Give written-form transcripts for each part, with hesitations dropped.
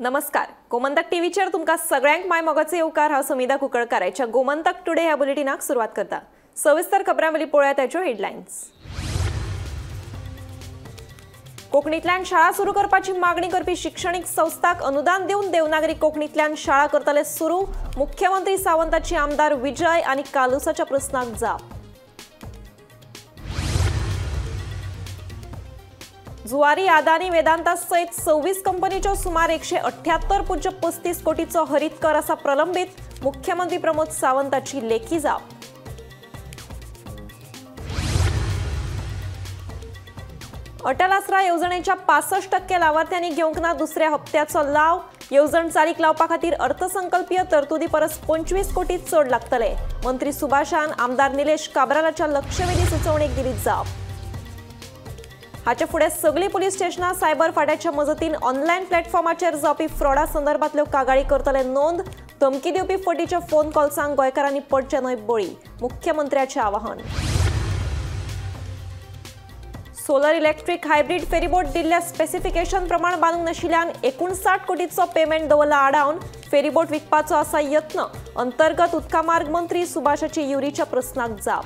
नमस्कार. गोमंतक टीव्हीचेर तुमका सगळ्यांक माय मोगाचे येवकार. हांव समिधा कुकळकाराच्या गोमंतक टुडे ह्या बुलेटिनाक सुरुवात करता. सविस्तर खबरां मेली पळोवया ताच्यो हेडलायन्स. कोंकणीतल्यान शाळा सुरू करपाची मागणी करपी शिक्षणीक संस्थांक अनुदान दिवन देवनागरी कोंकणीतल्यान शाळा करतले सुरू. मुख्यमंत्री सावंताची आमदार विजय आनी कालुसाच्या प्रस्नाक जाप. जुवारी अदानी वेदांता सयत 26 कंपनीच्यो सुमार 178.35 कोटीचो हरीत कर आसा प्रलंबित. मुख्यमंत्री प्रमोद सावंताची लेखी जाप. अटल आसरा येवजणेच्या 65% लावार्थ्यांनी घेवंक ना दुसऱ्या हप्त्याचो लाव. येवजण चालीक लावपा खातीर अर्थसंकल्पीय तरतुदी परस 25 कोटी चड लागतले. मंत्री सुभाषान आमदार निलेश काब्रालाच्या लक्षवेधी सुचोवणेक दिली जाप. हाचे फुडें सगळीं पुलीस स्टेशनां सायबर फाट्याच्या मजतीन ऑनलायन प्लॅटफॉर्माचेर जावपी फ्रॉडा संदर्भातल्यो कागाळी करतले नोंद. धमकी दिवपी फटीच्या फोन कॉल्सांक गोंयकारांनी पडचे न्हय बळी. मुख्यमंत्र्याचें आवाहन. सोलर इलेक्ट्रिक हायब्रीड फेरीबोट दिल्ल्या स्पेसिफिकेशन प्रमाण बांदूंक नाशिल्ल्यान 59 कोटीचो पेमेंट दवरला आडावन. फेरीबोट विकपाचो आसा यत्न. अंतर्गत उदका मार्ग मंत्री सुभाषाची युरीच्या प्रस्नाक जाप.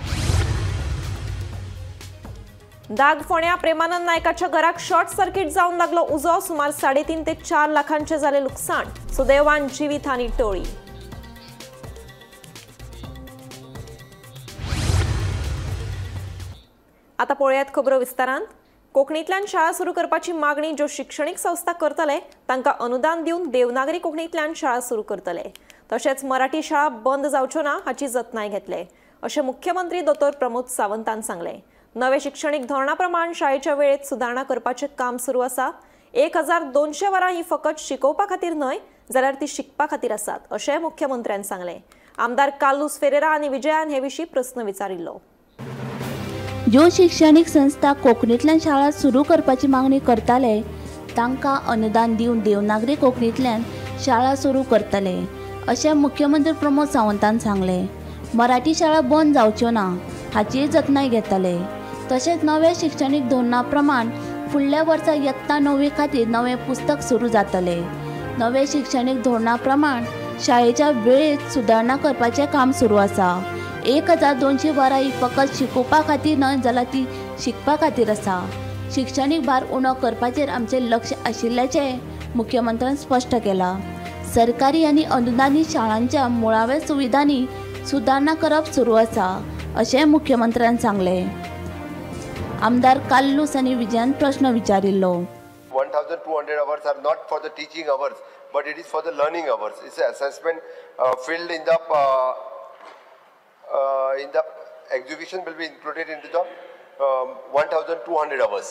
दाग फोंड्या प्रेमानंद नायकाच्या घराक शॉर्ट सर्किट जावन लागलो उजो. सुमार 3.5 ते 4 लाखांचे जाले लुकसाण. सुदैवान जिवीतहानी टळी. आता पळयात खबरो विस्तारांत. कोंकणीतल्यान शाळा सुरू करपाची मागणी ज्यो शिक्षणीक संस्था करतले तांकां अनुदान दिवन देवनागरी कोंकणीतल्यान शाळा सुरू करतले. तशेंच मराठी शाळा बंद जावच्यो ना हाची जतनाय घेतले अशें मुख्यमंत्री दोतोर प्रमोद सावंतान सांगलें. नवे शिक्षणीक धोरणा प्रमाण शाळेच्या वेळेत सुदारणा करपाचें काम सुरू आसा. 1200 वरां ही फकत शिकोवपा खातीर न्हय जाल्यार ती शिकपा खातीर आसात अशें मुख्यमंत्र्यान सांगलें. आमदार कालूस फेरेरा आनी विजयान हे विशीं प्रस्न विचारिल्लो. ज्यो शिक्षणीक संस्था कोंकणीतल्यान शाळा सुरू करपाची मागणी करताले तांकां अनुदान दिवन देवनागरी कोंकणीतल्यान शाळा सुरू करतले अशें मुख्यमंत्री प्रमोद सावंतान सांगलें. मराठी शाळा बंद जावच्यो ना हाची जतनाय घेतले. तशेंच नव्या शिक्षणीक धोरणा प्रमाण फुडल्या वर्सा इयत्ता 9वी खातीर नवें पुस्तक सुरू जातले. नवे शिक्षणीक धोरणा प्रमाण शाळेच्या वेळेत सुदारणा करपाचें काम सुरू आसा. 1200 वरां ही फकत शिकोवपा खातीर न्हय जाल्यार ती शिकपा खातीर आसा. शिक्षणीक भार उणो करपाचेर आमचें लक्ष आशिल्ल्याचें मुख्यमंत्र्यान स्पश्ट केलां. सरकारी आनी अनुदानीत शाळांच्या मुळाव्या सुविधांनी सुदारणा करप सुरू आसा अशें मुख्यमंत्र्यान सांगलें. आमदार काल्लूस आनी विजयान प्रश्न विचारिल्लो. 1200 hours are not for the teaching hours, but it is for the learning hours. It's an assessment filled in the exhibition will be included into the 1200 hours.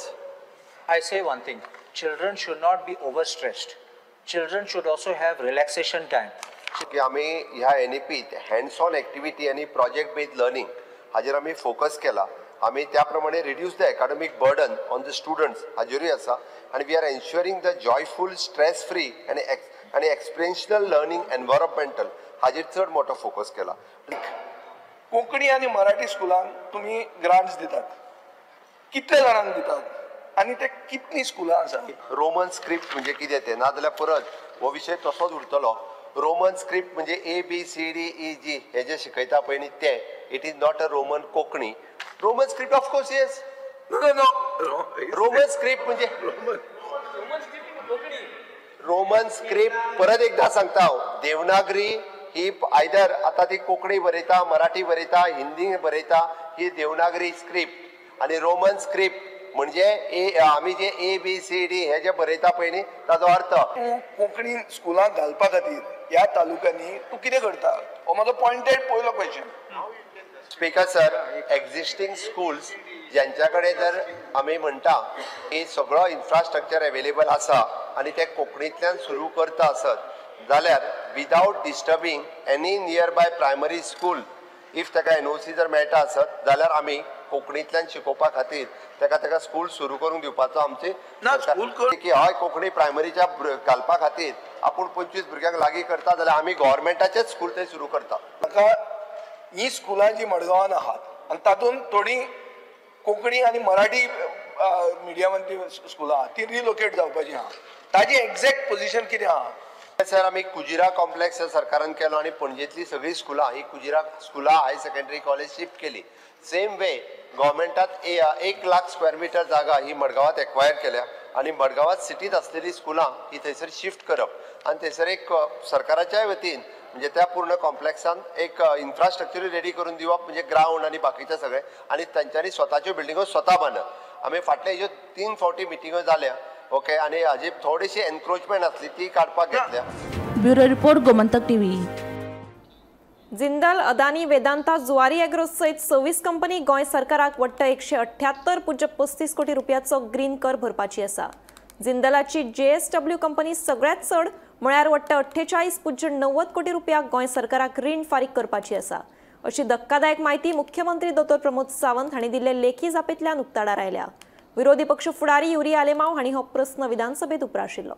I say one thing, children should not be overstressed. Children should also have relaxation time. की आम्ही ह्या NEPत hands on activity आणि project based learning हाजेर आम्ही focus केला. आम्ही त्या प्रमाणे reduce the academic burden on the students हाजेरूय आसा. आणि we are ensuring the joyful stress free आणि एक्सपिरियन्शियल लर्निंग एनवायरमेंटल हाजेर चड मोठो फोकस केला. कोंकणी आणि मराठी स्कुलांक तुम्ही ग्रांट्स दितात, कितले जाणांक दितात आणि ते कितली स्कुलां आसा? रोमन स्क्रिप्ट म्हणजे कितें तें ना जाल्यार परत हो विशय तसोच उरतलो. रोमन स्क्रिप्ट म्हणजे ABCDEG हे जे शिकयता पळय न्ही ते. It is not a Roman Konkani. Roman script of course yes. Roman script म्हणजे रोमन स्क्रिप्ट परत एकदा सांगता हांव. देवनागरी ही आयदर आता ती कोंकणी बरयता, मराठी बरयता, हिंदी बरयता, ही देवनागरी स्क्रिप्ट. आणि रोमन स्क्रिप्ट म्हणजे आमी जे ABCD हे जे बरयता पळय न्ही ताचो अर्थ. कोंकणी स्कुलांक घालपा खातीर ह्या तालुक्यांनी तूं कितें करता? हो म्हजो पॉइंटेड पयलो question. Speaker sir, existing schools ज्यांच्या कडेन जर आमी म्हणटा की सगळो इन्फ्रास्ट्रक्चर अवेलेबल आसा आणि ते कोंकणीतल्यान सुरू करता आसत जाल्यार without disturbing any near by primary school if ताका NOC जर मेळटा आसत जाल्यार आमी कोंकणीतल्यान शिकोवपा खातीर ताका स्कूल सुरू करून दिवपाचो आमचे की हय कोंकणी प्रायमरीच्या घालपा खातीर आपूण 25 भुरग्यांक लागीं करता जाल्यार आमी गव्हर्मेंटाचेच स्कूल थंय सुरू करता. म्हाका ही स्कुलां जी मडगांवान आहात आणि तातूंत थोडी कोंकणी आणि मराठी मिडियमांतली स्कुलां ती रिलोकेट जावपाची आहा ताजी एक्झॅक्ट पोझिशन कितें आहा? सर आमी कुजिरा कॉम्प्लेक्स सरकारान केलो आणि पणजेतली सगळी स्कुलां ही कुजिरा स्कुलां हायर सेकंडरी कॉलेज शिफ्ट केली. सेम वे गव्हर्मेंटात 1 लाख स्क्वेअर मीटर जागा ही मडगावात एक्वायर केल्या आणि मडगावात सिटीत असलेली स्कुलां ही थंयसर शिफ्ट करप आणि थंयसर एक सरकाराच्या वतीन म्हणजे त्या पूर्ण कॉम्प्लेक्सान एक इन्फ्रास्ट्रक्चर रेडी करून दिवप म्हणजे ग्राउंड आणि बाकीचे सगळे आणि तांच्यांनी स्वताच्यो बिल्डिंगो स्वता बांदप. आमी फाटले ह्यो 3 फावटी मिटिंगो जाल्या ओके आणि हाजी थोडीशी एनक्रोचमेंट असली ती काडपाक घेतल्या. Bureau report Gomantak TV. Jindal, Adani, Vedanta, Zuari agro सयत 26 कंपनी गोंय सरकाराक वट्ट 178.35 कोटी रुपयाचो ग्रीन कर भरपाची आसा. जिंदालाची JSW कंपनी सगळ्यात चड म्हळ्यार वट्ट 48.90 कोटी रुपया गोंय सरकाराक रीण फारीक करपाची आसा अशी धक्कादायक माहिती मुख्यमंत्री डॉ. प्रमोद सावंत हांणी दिल्ले लेखी जापेंतल्यान उक्ताडार आयल्या. विरोधी पक्ष फुडारी युरी आलेमांव हांणी हो प्रस्न विधानसभेत उप्राशिल्लो.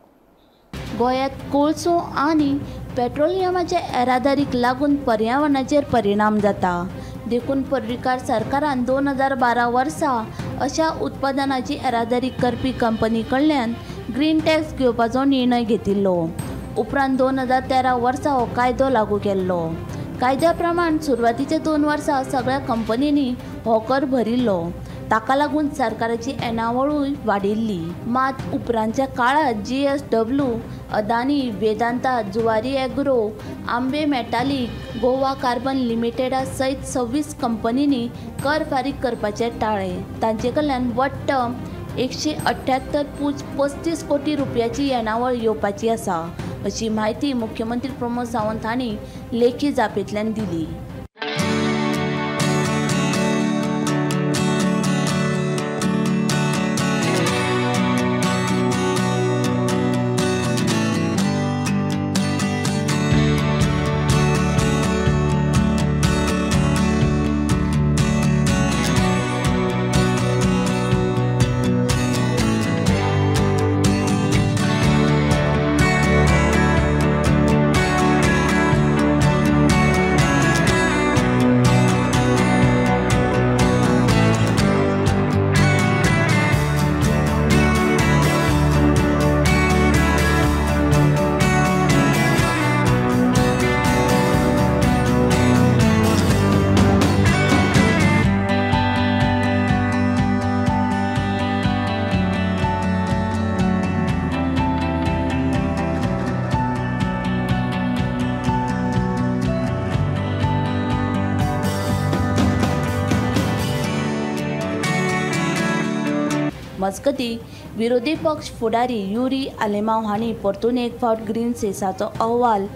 गोंयांत कोळसो आनी पेट्रोलियमाच्या येरादारीक लागून पर्यावरणाचेर परिणाम जाता. देखून पर्रीकार सरकारान 2012 वर्सा अशा उत्पादनाची येरादारी करपी कंपनी कडल्यान ग्रीन टॅक्स घेवपाचो निर्णय घेतिल्लो. उपरांत 2013 वर्सा हो कायदो लागू केल्लो. कायद्या प्रमाण सुरवातीचे 2 वर्सां सगळ्या कंपनींनी हो कर भरिल्लो. ताका लागून सरकाराची येणावळूय वाडिल्ली. मात उपरांतच्या काळात JSW, अदानी, वेदांता, जुवारी एग्रो, आंबे मेटालिक, गोवा कार्बन लिमिटेडा सयत 26 कंपनींनी कर फारीक करपाचे टाळ्ळे. तांचे कडल्यान वट्ट 178.35 कोटी रुपयाची येणावळ येवपाची आसा अशी माहिती मुख्यमंत्री प्रमोद सावंत हांणी लेखी जापेंतल्यान दिली. मजगती विरोधी पक्ष फुडारी युरी आलेमांव हांणी परतून एक फावट ग्रीन सेसाचो अहवाल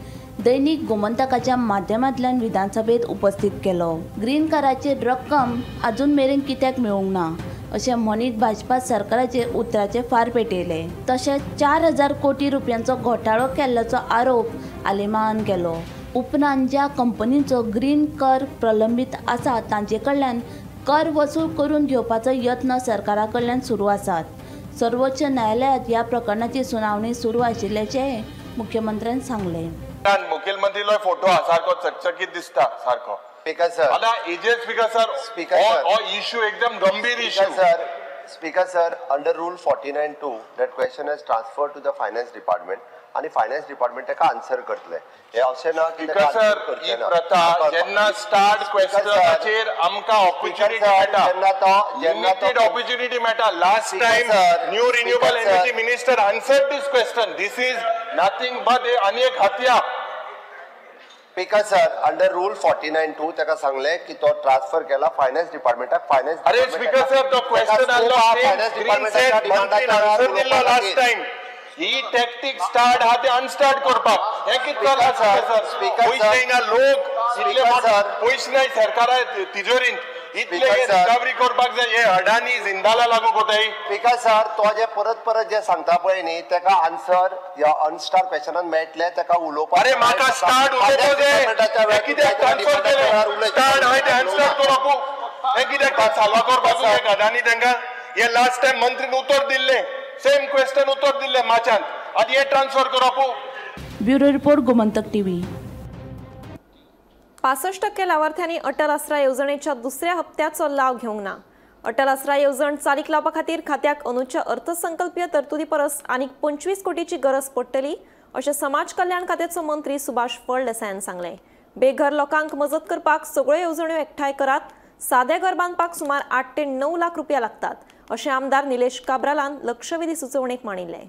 दैनीक गोमंतकाच्या माध्यमांतल्यान विधानसभेत उपस्थित केलो. ग्रीन कराची रक्कम अजून मेरेन कित्याक मेळूंक ना अशें म्हणीत भाजपा सरकाराचे उतराचे फार पेटयले. तशेंच 4000 कोटी रुपयांचो घोटाळो केल्ल्याचो आरोप आलेमांवान केलो. उपरांत ज्या कंपनींचो ग्रीन कर प्रलंबीत आसा तांचे कडल्यान कर वसूल करून घेवपाचो यत्न सरकारा कडल्यान सुरू आसात. सर्वोच्च न्यायालयात ह्या प्रकरणाची सुनावणी सुरू आशिल्ल्याचें मुख्यमंत्र्यान सांगले. मुखेलमंत्रीलो फोटो सारको चकचकीत दिसता सारको. स्पीकर सर, आता एजेड स्पीकर सर, स्पीकर सर, हो इश्यू एकदम गंभीर issue. Speaker sir, under rule 49(2 that question is transferred to the finance department आणि फायनान्स डिपार्टमेंट ताका आन्सर करतले. हे अशें ना की स्पीकर सर, ही प्रथा जेन्ना स्टार्ट क्वेश्चनाचेर आमकां ऑपॉर्च्युनिटी मेळटा, लिमिटेड ऑपॉर्च्युनिटी मेळटा. Last time new renewable energy minister answered this question. This is nothing but आनी एक हत्या. स्पीकर सर, अंडर रूल 49(2 ताका सांगले की तो ट्रान्सफर केला फायनान्स डिपार्टमेंटाक. फायनान्स अरे स्पीकर सर, तो क्वेश्चन आसलो फायनान्स डिपार्टमेंटाच्या डिमांडाचेर आन्सर दिल्लो लास्ट टाइम. ही टॅक्टीक स्टार्ट हा ते अनस्टार्ट करपाक हे कितें चल्ला सर? पयशे ना लोक इतले पयशे नाही सरकारा तिजोरींत इतले रिकवरी करपाक जाय. हे अडानी जिंदाला लागू कोताय. स्पीकर सर, तो जे परत परत जे सांगता पळय न्ही ताका आन्सर ह्या अनस्टार्ट क्वेश्चनान मेळटले. ताका उलोवपाक अरे म्हाका स्टार्ट उलोवपाक जाय. कित्याक ट्रान्सफर केले स्टार्ट हाय ते अनस्टार्ट करपाक हे कित्याक चालवा करपाक जाय अडानी तांकां. हे लास्ट टाइम मंत्रीन उत्तर दिल्ले सेम क्वेश्चन उत्तर दिल्ले माच्यान. आतां हे ट्रान्सफर करप. Bureau report Gomantak TV. 65% लाभार्थ्यांनी अटल आसरा योजनेच्या दुसऱ्या हप्त्याचो लाव घेवंक ना अटल आसरा येवजण चालीक लावपा खातीर खात्याक अंदूच्या अर्थसंकल्पीय तरतुदी परस आनीक 25 कोटीची गरज पडटली अशें समाज कल्याण खात्याचो मंत्री सुभाष फळदेसायान सांगलें. बेघर लोकांक मजत करपाक सगळ्यो येवजण्यो एकठांय करात. सादें घर बांदपाक सुमार 8 ते 9 लाख रुपया लागतात अशें आमदार निलेश काब्रालान लक्षवेधी सुचोवणेक मांडिल्लें.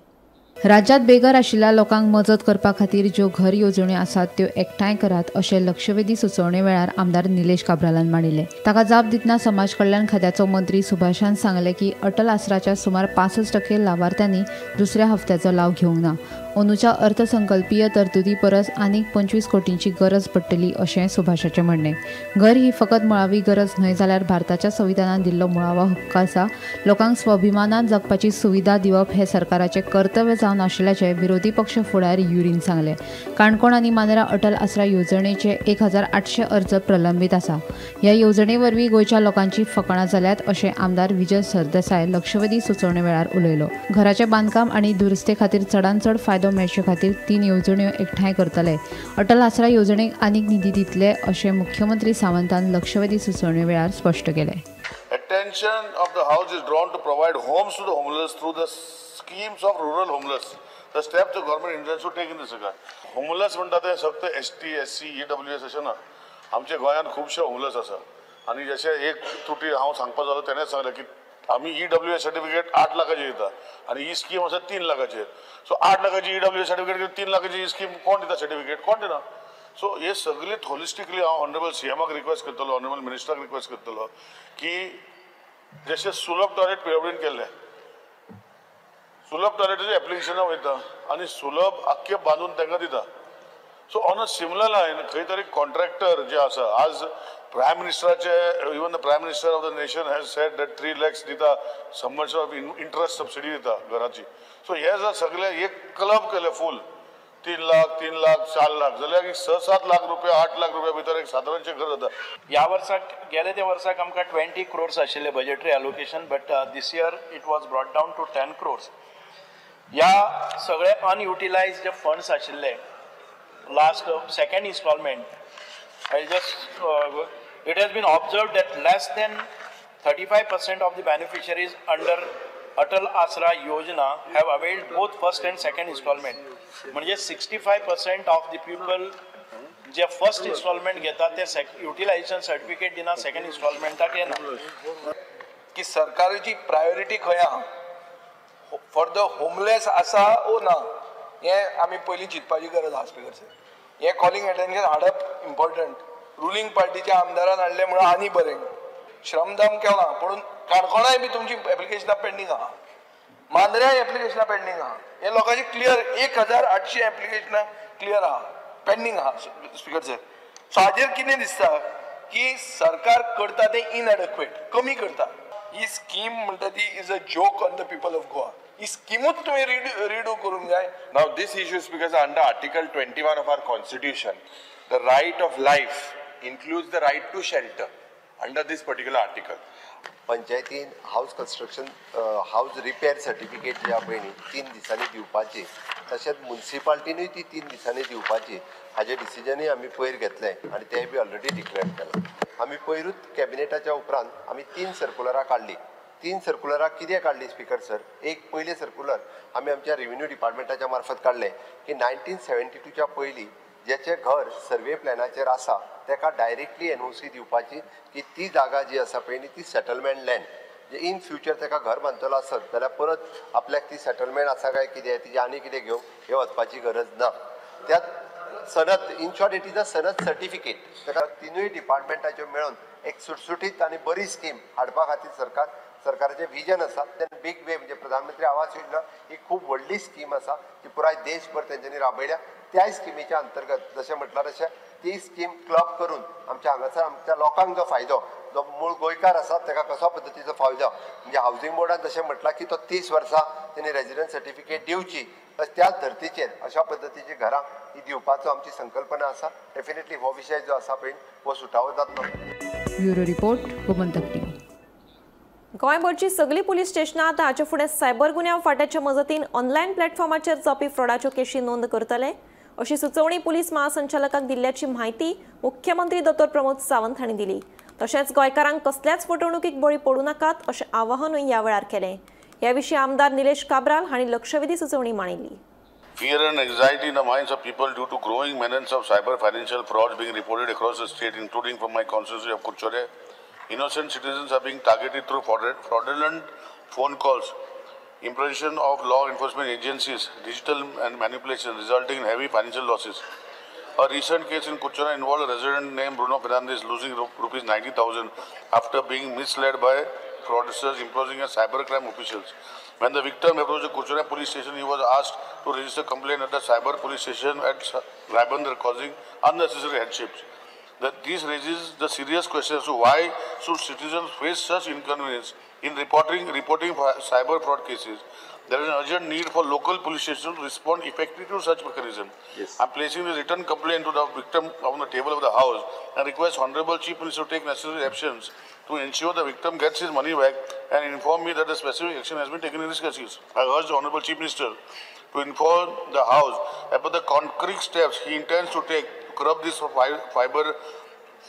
राज्यात बेघर आशिल्ल्या लोकांक मजत करपा खातीर ज्यो घर येवजण्यो आसात त्यो एकठांय करात अशें लक्षवेधी सुचोवणे वेळार आमदार निलेश काब्रालान मांडिल्लें. ताका जाप दितना समाज कल्याण खात्याचो मंत्री सुभाषान सांगलें की अटल आसराच्या सुमार 65% लाभार्थ्यांनी दुसऱ्या हप्त्याचो लाव घेवंक ना. अंदूच्या अर्थसंकल्पीय तरतुदी परस आनीक 25 कोटींची गरज पडटली अशें सुभाषाचें म्हणणें. घर ही फकत मुळावी गरज न्हय जाल्यार भारताच्या संविधानान दिल्लो मुळावो हक्क आसा. लोकांक स्वाभिमानान जगपाची सुविधा दिवप हें सरकाराचें कर्तव्य जावन आशिल्ल्याचें विरोधी पक्ष फुडारी युरीन सांगलें. काणकोण आनी मानेरा अटल आसरा येवजणेचे 1800 अर्ज प्रलंबीत आसा. ह्या येवजणे वरवीं गोंयच्या लोकांची फकाणां जाल्यात अशें आमदार विजय सरदेसाय लक्षवेधी सुचोवणे वेळार उलयलो. घराचें बांदकाम आनी दुरुस्ते खातीर चडांत चड फायदो मेळचे खातीर 3 येवजण्यो एकठांय करतले. अटल आसरा येवजणेक आनीक निधी दितले अशें मुख्यमंत्री सावंतान लक्षवेधी सुचोवणे वेळार स्पश्ट केलें. Attention of the House is drawn to provide homes to the homeless through the schemes of rural homeless. The steps the government intends to take in this regard. Homeless म्हणटा ते फक्त ST, SC, EWS अशें ना. आमच्या गोंयांत खुबशे homeless आसा आनी जशें एक त्रुटी हांव सांगपा जालो तेणेंच सांगलें की आमी EWS सर्टिफिकेट 8 लाखाची दिता आनी ही स्कीम आसा 3 लाखाचेर. सो 8 लाखाची EWS सर्टिफिकेट 3 लाखाची ही स्कीम कोण दिता सर्टिफिकेट कोण दिना. सो हे सगळे होलिस्टिकली हांव ऑनरेबल CMाक रिक्वेस्ट करतलो ऑनरेबल मिनिस्टराक रिक्वेस्ट करतलो की जशें सुलभ टॉयलेट पिडब्ल्यूडीन केल्लें सुलभ टॉयलेटाचें एप्लिकेशनां वयता आनी सुलभ आख्खे बांदून तांकां दिता. So on a similar line खंय तरी कॉन्ट्रॅक्टर जे आसा आज प्रायम मिनिस्टराचे even the prime minister of the nation has said that 3 lakhs दिता सबमर्शन ऑफ इंट्रस्ट सबसिडी दिता घराची. सो हे जर सगळे एक क्लब केले फूल 3 लाख 4 लाख जाल्यार 6-7 लाख रुपया 8 लाख रुपया भितर एक सादारणशें घर जाता. ह्या वर्साक गेले त्या वर्साक आमकां 20 crores आशिल्ले budgetary allocation but this year it was brought down to 10 crores. ह्या सगळे अनयुटिलायज्ड जे फंड्स आशिल्ले last second instalment it has been observed that less than 35% of the beneficiaries under Atal Asra Yojana have availed both first and second installment. म्हणजे 65% of the people जे first instalment घेतात ते utilisation certificate दिना second इन्स्टॉलमेंटाक येना. की सरकाराची priority खंय आहा फॉर द होमलेस आसा ओ ना हें आमी पयलीं चिंतपाची गरज आसा स्पीकर सर. हें कॉलिंग अटेंशन हाडप इम्पॉर्टंट. रुलींग पार्टीच्या आमदारान हाडलें म्हणून आनी बरें. श्रमदान केलां पूण काणकोणाय बी तुमची एप्लिकेशनां पेंडींग आहा मांद्र्याय एप्लिकेशनां पेंडींग आहा. हे लोकांची क्लियर 1800 एप्लिकेशनां क्लियर आहा पेंडींग आहा स्पीकर सर. सो हाजेर कितें दिसता की सरकार करता तें इनएडिक्वेट कमी करता. ही स्कीम म्हणटा ती is a joke on the people of Goa. ही स्कीमूच तुमी रिडू करूंक जाय. Now this issue is because under Article 21 of our Constitution, the right of life includes the right to shelter under this particular article. पंचायतीन house construction house repair certificate जी आहा पळय न्ही 3 दिसांनी दिवपाची तशेंच मुन्सिपाल्टीनूय ती 3 दिसांनी दिवपाची हाजे डिसिजनूय आमी पयर घेतलें आनी तें बी ऑलरेडी डिक्लेअर केलां. आमी पयरूच कॅबिनेटाच्या उपरांत आमी 3 सर्कुलरां काडली. 3 सर्कुलरां कितें काडली स्पीकर सर. एक पयलें सर्कुलर आमी आमच्या रेव्हेन्यू डिपार्टमेंटाच्या मार्फत काडलें की 1972च्या पयलीं जेचें घर सर्वे प्लॅनाचेर आसा ताका डायरेक्टली NOC दिवपाची की ती जागा जी आसा पळय न्ही ती सेटलमेंट लँड जे इन फ्युचर ताका घर बांदतलो आसत जाल्यार परत आपल्याक ती सेटलमेंट आसा काय कितें तिजे आनी कितें घेवंक हे वचपाची गरज ना. त्यात सनद in short it is a सनद सर्टिफिकेट. ताका 3 डिपार्टमेंटाच्यो मेळून एक सुटसुटीत आनी बरी स्कीम हाडपा खातीर सरकाराचें विजन आसा. तेन्ना बीग वे म्हणजे प्रधानमंत्री आवास योजना ही खूब व्हडली स्कीम आसा ती पुराय देशभर तेंच्यांनी राबयल्या. त्या स्किमीच्या अंतर्गत जशें म्हटल्यार तशें ती स्कीम क्लब करून आमच्या हांगासर आमच्या लोकांक जो फायदो जो मूळ गोंयकार आसा ताका कसो पद्दतीचो फायदो म्हणजे हावजींग बोर्डान जशें म्हटलां की तो 30 वर्सां तेणी रेजिडंट सर्टिफिकेट दिवची त्याच धर्तीचेर अशा पद्दतीची घरां ही दिवपाचो आमची संकल्पना आसा. डेफिनेटली हो विशय जो आसा पळय हो सुटावो जातलो. Bureau report Gomantak TV. गोंयभरची सगळीं पुलीस स्टेशनां आतां हाचे फुडें सायबर गुन्यांव फाट्याच्या मजतीन ऑनलायन प्लॅटफॉर्माचेर जावपी फ्रॉडाच्यो केशी नोंद करतले अशी सुचोवणी पुलीस महासंचालकाक दिल्ल्याची म्हायती मुख्यमंत्री दत्तोर प्रमोद सावंत हांणी दिली. तशेंच गोंयकारांक कसल्याच फटवणुकीक बळी पडू नाकात अशें आवाहनूय ह्या वेळार केलें। ह्या विशीं आमदार निलेश काब्राल हांणी लक्षवेधी सुचोवणी मांडिल्ली। Fear and anxiety in the minds of people due to growing menace of cyber financial frauds being reported across the state, including from my constituency of Kurchore. Innocent citizens are being targeted through fraudulent phone calls, imposition of law enforcement agencies, digital and manipulation, resulting in heavy financial losses. A recent case in Kurchore involved a resident named Bruno Fernandez losing rupees 90,000 after being misled by fraudsters imposing as cybercrime officials. When the victim approached the Kurchore police station, he was asked to register complaint at the cyber police station at Raibandar, causing unnecessary hardships. This raises the serious question as to why should citizens face such inconvenience in reporting cyber fraud cases. There is an urgent need for local police stations to respond effectively to such mechanism. Yes. I am placing the written complaint to the victim on the table of the House and request Honorable Chief Minister to take necessary actions to ensure the victim gets his money back and inform me that the specific action has been taken in this case. I urge the Honorable Chief Minister to inform the House about the concrete steps he intends to take to curb these cyber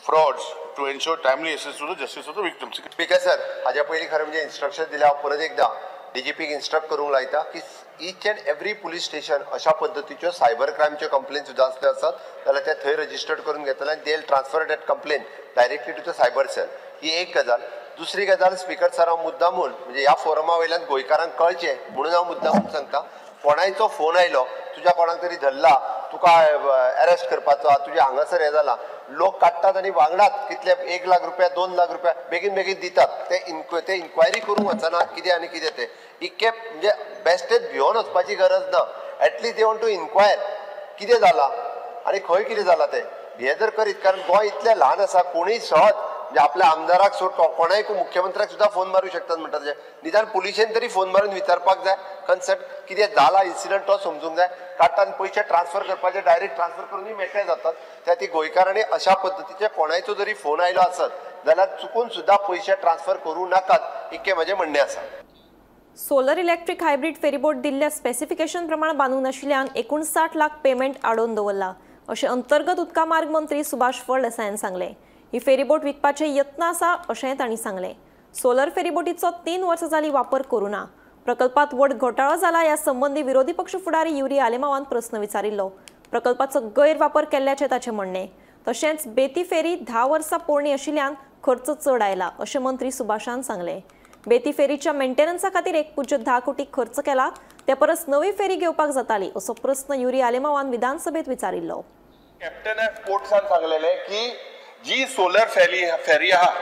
frauds to ensure timely access to the justice of the victims. Speaker sir, हाज्या पयलीं खरें म्हणजे instruction दिल्या परत एकदा DGPक instruct करूंक लायता की each end every police station अशा पद्दतीच्यो सायबर क्रायमच्यो कंप्लेन सुद्दां असल्यो आसात जाल्यार ते थंय रजिस्टर्ड करून घेतले आनी they will transfer that complain directly to the cyber cell. ही एक गजाल। दुसरी गजाल स्पीकर सर हांव मुद्दामून म्हणजे ह्या फोरमा वयल्यान गोंयकारांक कळचें म्हणून हांव मुद्दामून सांगता, कोणाचो फोन आयलो तुज्या कोणाक तरी धरला तुका अरेस्ट करपाचो तुज्या हांगासर हें जाला, लोक काडटात आनी वांगडाच कितले 1 लाख रुपया 2 लाख रुपया बेगीन बेगीन दितात। ते इन्क्वायरी करूंक वचना कितें आनी कितें ते इतके म्हणजे बेस्टेच भिवून वचपाची गरज ना। At least they want to inquire कितें जाला आनी खंय कितें जाला ते हे जर करीत, कारण गोंय इतलें ल्हान आसा कोणीय सहज म्हणजे आपल्या आमदाराक सोड कोणाक मुख्यमंत्र्याक सुद्दां फोन मारूं शकतात म्हणटात जे निदान पुलिशेन तरी फोन मारून विचारपाक जाय कन्सर्ट कितें जाला इन्सिडंट तो समजूंक जाय। काडटात पयशे ट्रान्सफर करपाचे डायरेक्ट ट्रान्सफर करूनय मेकळे जातात। त्या ती गोंयकारांनी अशा पद्दतीचे कोणाचो जरी फोन आयलो आसत जाल्यार चुकून सुद्दां पयशे ट्रान्सफर करूं नाकात इतकें म्हजें म्हणणें आसा। सोलर इलेक्ट्रिक हायब्रीड फेरीबोट दिल्ल्या स्पेसिफिकेशन प्रमाण बांदूंक नाशिल्ल्यान 59 लाख पेमेंट आडोवन दवरला अशें अंतर्गत उदका मार्ग मंत्री सुभाष फळदेसायान सांगलें। ही फेरीबोट विकपाचे यत्न आसा अशेंय तांणी सांगलें। सोलर फेरीबोटीचो 3 वर्सां जाली वापर करूं ना। प्रकल्पात व्हड घोटाळो जाला ह्या संबंधी विरोधी पक्ष फुडारी युरी आलेमावान प्रस्न विचारिल्लो। प्रकल्पाचो गैरवापर केल्ल्याचें ताचें म्हणणें। तशेंच बेती फेरी 10 वर्सां पोरणी आशिल्ल्यान खर्च चड आयला अशें मंत्री सुभाषान सांगलें। बेती फेरीच्या मेंटेनन्सा खातीर 1.10 कोटी खर्च केला, ते परस नवी फेरी घेवपाक जाताली असो प्रस्न युरी आलेमावान विधानसभेत विचारिल्लो। कॅप्टन पोर्ट्सान सांगलेलें की जी सोलर फेरी आहा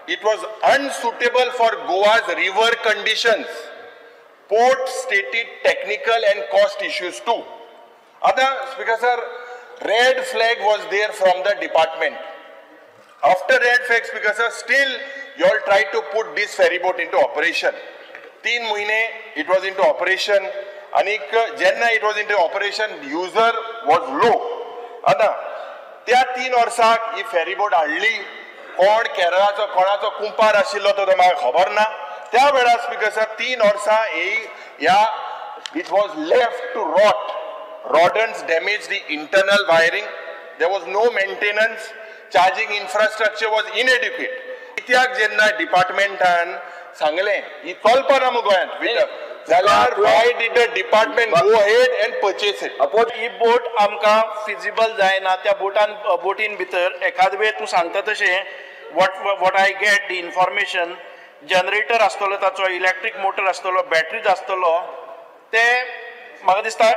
it was unsuitable for Goa's river conditions, port stated technical and cost issues too. आता speaker sir, red flag was there from the department. After red flag speaker sir still you all tried to put this ferry boat into operation. 3 महिने it was into operation आणि जेन्ना it was into operation user was low. आता त्या 3 वर्साक ही ferry boat हाडली, कोण केरळाचो कोणाचो कुंपार आशिल्लो तो म्हाका खबर ना। त्या वेळार स्पीकर सर 3 वर्सां ह्या it was left to rot. Rodents damaged the internal wiring. There was no maintenance. Charging infrastructure was inadequate. इत्याक जेन्ना डिपार्टमेंटान सांगलें ही चलपाना मगो गोंयांत जाल्यार why did the department go ahead and purchase it? ही बोट आमकां फिजिबल जायना। त्या बोटीन भितर एखाद वेळ तूं सांगता तशें what I get the information generator आसतलो, ताचो इलेक्ट्रीक मोटर आसतलो, बॅटरीज आसतलो, ते म्हाका दिसता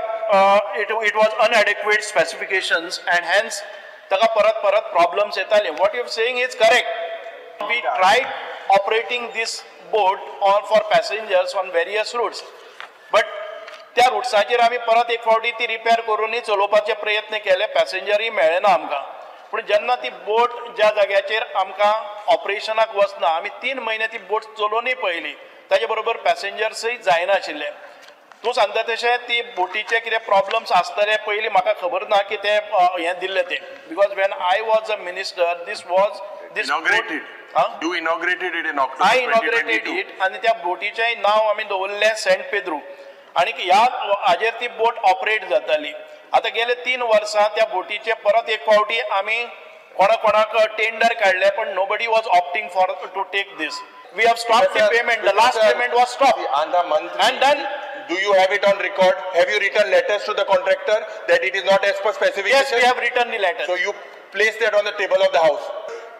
it was inadequate specifications and hence ताका परत परत प्रॉब्लम्स येताले। what you are saying is correct. We tried operating this boat for passengers on various routes, but त्या रुट्साचेर आमी परत एक फावटी ती रिपेर करूनय चलोवपाचे प्रयत्न केले, पॅसेंजरय मेळ्ळे ना आमकां। पूण जेन्ना ती बोट ज्या जाग्याचेर आमकां ऑपरेशनाक वचना, आमी 3 महिने ती बोट चलोवनय पळयली, ताचे बरोबर पॅसेंजर्सय जायनाशिल्ले। तूं सांगता तशें ती बोटीचे कितें प्रॉब्लम्स आसतले पयलीं म्हाका खबर ना की ते हें दिल्लें तें, because when I was a minister this was inaugurated. You inaugurated it in October. I inaugurated it आणि त्या बोटीचें नाव आमी दवरलें सेंट पेद्रू आणि ह्या हाजेर ती बोट ऑपरेट जाताली। आता गेले 3 वर्सां त्या बोटीचे परत एक फावटी आमी कोणाक टेंडर काढले पण nobody was opting for to take this. We have stopped the payment. The last payment was stopped. And then, do you have it on record? Have you written letters to the contractor that it is not as per specification? Yes, we have written the letter. So you place that on the table of the house.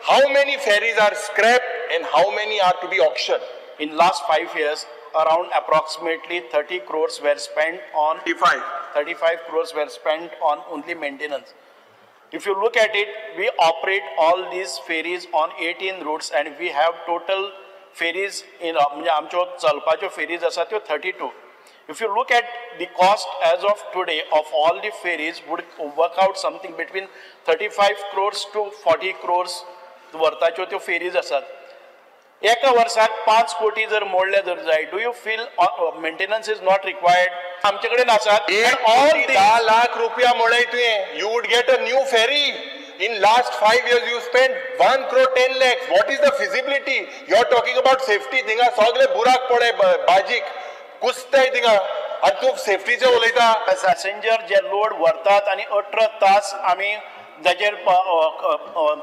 How many ferries are scrapped and how many are to be auctioned? In last 5 years, around approximately 30 crores were spent on 35 crores were spent on only maintenance. If you look at it, we operate all these ferries on 18 routes and we have total ferries in म्हणजे आमच्यो चलपाच्यो ferries आसा त्यो 32. If you look at the cost as of today of all the ferries would work out something between 35 crores to 40 crores वर्ताच्यो त्यो ferries आसात. एका वर्साक 5 कोटी जर मोडले जर जाय, do you feel maintenance is not required? आमचे कडेन आसात all 10 lakh रुपया मोडले तुवें, you would get a new ferry. In last 5 years you spent 1 crore 10 lakhs. What is the feasibility? You are talking about safety. थिंगा सगळे बुराक पडे बाजीक कुसताय थिंगा आनी तूं सेफ्टीचे उलयता. पॅसेंजर जे लोड व्हरतात आनी 18 तास आमी जाचेर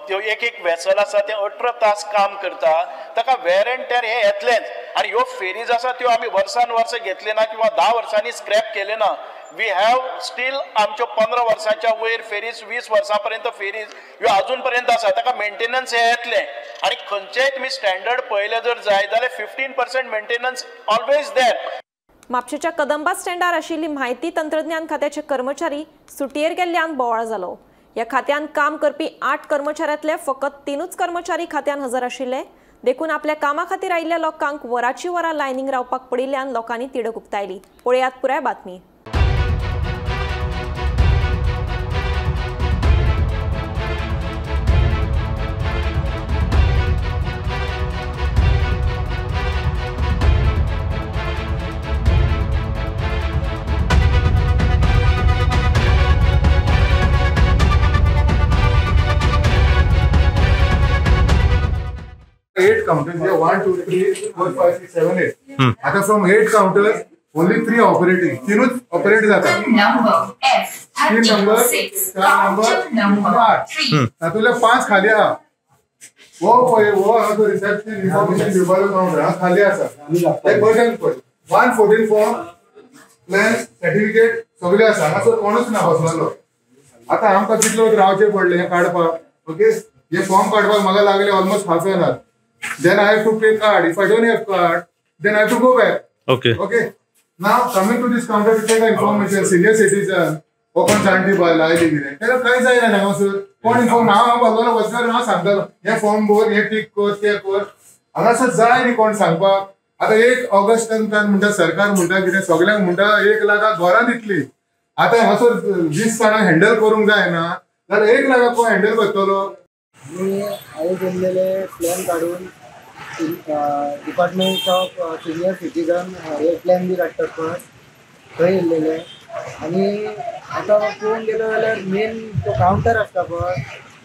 त्यो एक वेसल आसा ते 18 तास काम करता, ताका वेर एंड टेर हे येतलेच. आनी ह्यो फेरीज आसा त्यो आमी वर्सान वर्स घेतले ना किंवा 10 वर्सांनी स्क्रॅप केले ना. वी हॅव स्टील आमच्यो 15 वर्सांच्या वयर फेरीज, 20 वर्सां पर्यंत फेरीज ह्यो अजून पर्यंत आसा. ताका मेंटेनन्स हे येतले आनी खंयचेय तुमी स्टँडर्ड पळयले जर जाय जाल्यार 15% मेंटेनन्स ऑलवेज देर. म्हापशेच्या कदंबा स्टँडार आशिल्ली म्हायती तंत्रज्ञान खात्याचे कर्मचारी सुटयेर गेल्ल्यान बोवाळ जालो. ह्या खात्यान काम करपी 8 कर्मचाऱ्यांतले फकत 3च कर्मचारी खात्यान हजर आशिल्ले. देखून आपल्या कामा खातीर आयिल्ल्या लोकांक वरांची वरां लायनीक रावपाक पडिल्ल्यान लोकांनी तिडक उक्तायली. पळयात पुराय बातमी. Counters here 1 2 3 4 5 6 7 8. आता from 8 counters only 3 operating. 3च ऑपरेट जातात. Number F 3 number 4 number 8. तातूंतले 5 खाली आहा. वो पळय वो हांगा तो रिसेप्शन इन्फॉर्मेशन दिवपाचो काउंटर हा खाली आसा. एक बटन पळय 114 फॉर्म प्लॅन सर्टिफिकेट सगळे आसा. हांगासर कोणूच ना बसलेलो. आता आमकां कितलो रावचे पडले हे काडपाक. ओके, हे फॉर्म काडपाक म्हाका लागले almost half an hour. Then I have to pay card. If I don't have card, then I have to go back. Okay. Now coming to this counter to take information, senior citizen, open chanti bala, I त्याला काय जायना ना sir. कोण inform हांव बसलो बसल्यार हांव सांगतालो हे फॉर्म भर, हे टिक कर, ते कर. हांगासर जाय न्ही कोण सांगपाक. आता 1 ऑगस्टान म्हणटा सरकार म्हणटा कितें सगळ्यांक म्हणटा 1 लाखाक घरां दितली. आता हांगासर 20 जाणां हँडल करूंक जायना जाल्यार 1 लाखाक कोण हँडल करतलो. मी हांवें केल्लेले प्लॅन काडून डिपार्टमेंट ऑफ सिनियर सिटीजन हे प्लॅन बी काडटात पळय थंय येयल्लेले. आनी आतां पळोवंक गेलो जाल्यार मेन तो कावंटर आसता पळय,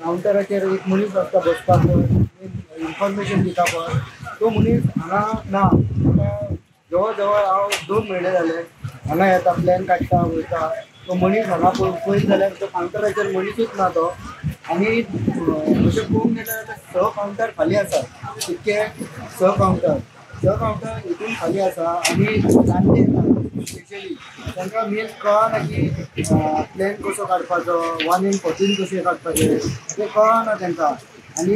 कावंटराचेर एक मनीस आसता बसपाक पळय, इन्फॉर्मेशन दिता पळय, तो मनीस हांगा ना. जवळ जवळ हांव 2 म्हयने जाले हांगा येता, प्लॅन काडटा वयता. तो मनीस हांगा पळयत जाल्यार तो कावंटराचेर मनीसूच ना तो. आनी अशें पळोवंक गेल्यार आतां 6 कावंटर खाली आसा. इतके 6 कावंटर हितून खाली आसा. आनी जाणटे स्पेशली तांकां मेन कळना की प्लॅन कसो काडपाचो, 1 in 14 कशें काडपाचें तें कळना तांकां. आनी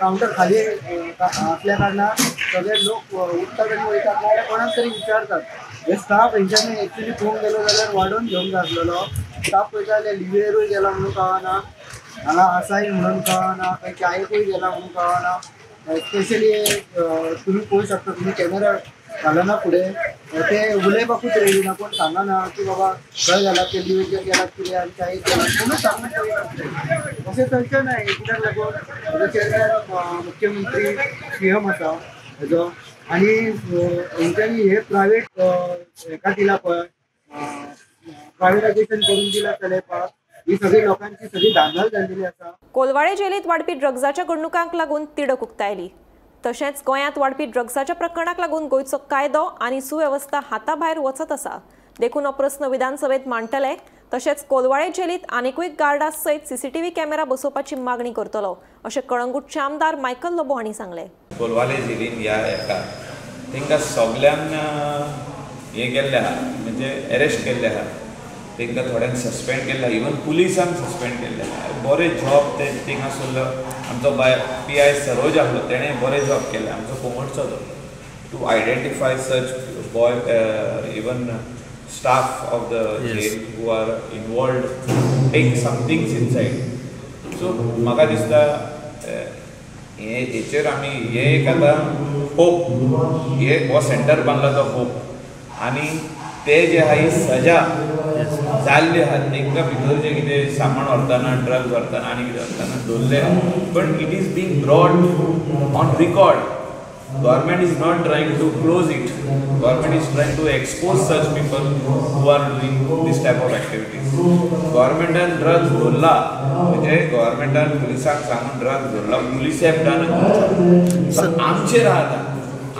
कावंटर खाली असल्या कारणान सगळे लोक उठतात आनी वयतात जाल्यार कोणाक तरी विचारतात. हे स्टाफ हेंच्यांनी एक्चुली पळोवंक गेलो जाल्यार वाडोवन घेवंक जाय आसलेलो. स्टाफ पळयता जाल्यार लिव्हेरूय गेला म्हणून कळना, हांगा आसाय म्हणून कळना, खंय चायेकूय गेला म्हणून कळना. स्पेशली तुमी पळोवंक शकता, तुमी कॅमेरा घालना फुडें, ते उलयपाकूच रेडी ना. कोण सांगना की बाबा खंय गेला ते लिव्हेचेर गेला कितें आनी चायेक गेला कोणूच सांगूंक पळयना. अशें चलचें ना. कित्याक लागून चेअरमॅन मुख्यमंत्री सीएम आसा हेजो. आनी हेंच्यांनी हे प्रायवेट हेका दिला पळय, प्रायवेटायजेशन करून दिला चलेपाक. ही सगळी लोकांची सगळी धांदल जाल्लेली आसा. कोलवाळे जेलीत वाडपी ड्रग्जाच्या घडणुकांक लागून तिडक उक्तायली. तशेंच गोंयांत वाडपी ड्रग्जाच्या प्रकरणाक लागून गोंयचो कायदो आनी सुवेवस्था हाता भायर वचत आसा. देखून हो प्रस्न विधानसभेत मांडटले. तशेंच कोलवाळे जेलीत आनीकूय गार्डा सयत सीसीटीव्ही कॅमेरा बसोवपाची मागणी करतलो अशें कळंगूटचे आमदार मायकल लोबो हांणी सांगलें. कोलवाळे जेलीन ह्या हेका तांकां सगळ्यांक हें केल्लें आहा म्हणजे अरेस्ट केल्लें आहा, तांकां थोड्यांक सस्पेंड केल्लें आहा, इवन पुलिसांक सस्पेंड केल्लें आहा. बरे जॉब ते थिंगासरलो आमचो PI सरोज आहलो तेणें बरे जॉब केले, आमचो कोमटचो तो to identify such boy even staff of the jail who are involved take some things inside. So म्हाका दिसता हेचेर आमी हे एक आतां होप हे हो सेंटर बांदला तो होप आनी ते जे आहा ही सजा जाल्ली आहा तांकां भितर जे कितें सामान व्हरतना ड्रग्स व्हरतना आनी कितें व्हरतना दवरले, पण it is being brought on record. Government is not trying to close it. Government is trying to expose such people who are doing this type of activities. Governmentan drugs धरला म्हणजे governmentan पुलिसांक सांगून drugs धरला, police have done a good job. आमचेर आहा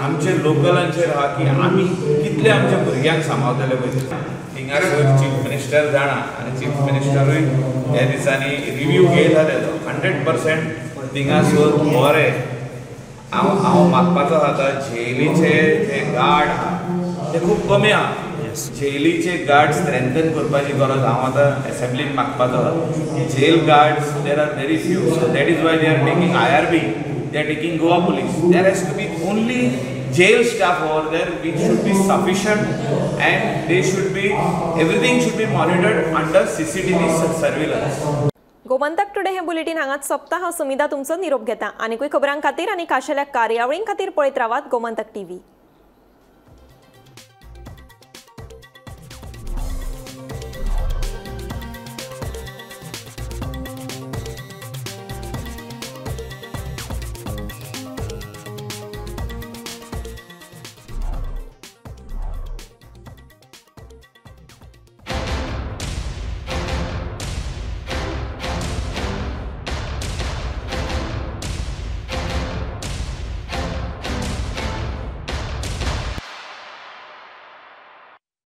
आमचे लोकलांचेर आहा की आमी कितले आमच्या भुरग्यांक सांबाळटले पळय. थिंगासर चीफ मिनिस्टर जाणा आनी चीफ मिनिस्टरूय ह्या दिसांनी रिव्यू घेयला तेजो 100% थिंगासर बरें. हांव मागपाचो आसा जेलीचे जे गार्ड आहा ते खूब कमी आहा. जेलीचे गार्ड स्ट्रेंथन करपाची गरज हांव आतां असेंब्लीन मागपाचो आसा. Jail guards there are very few, so that is why they are taking IRB, they are taking Goa police. There has to be only jail staff over there which should be sufficient and they should be everything should be monitored under CCTV surveillance. Gomantak today हे bulletin हांगाच सोंपता. हांव सुमिता तुमचो निरोप घेता. आनीकूय खबरां खातीर आनी खाशेल्या कार्यावळीं खातीर पळयत रावात गोमंतक TV.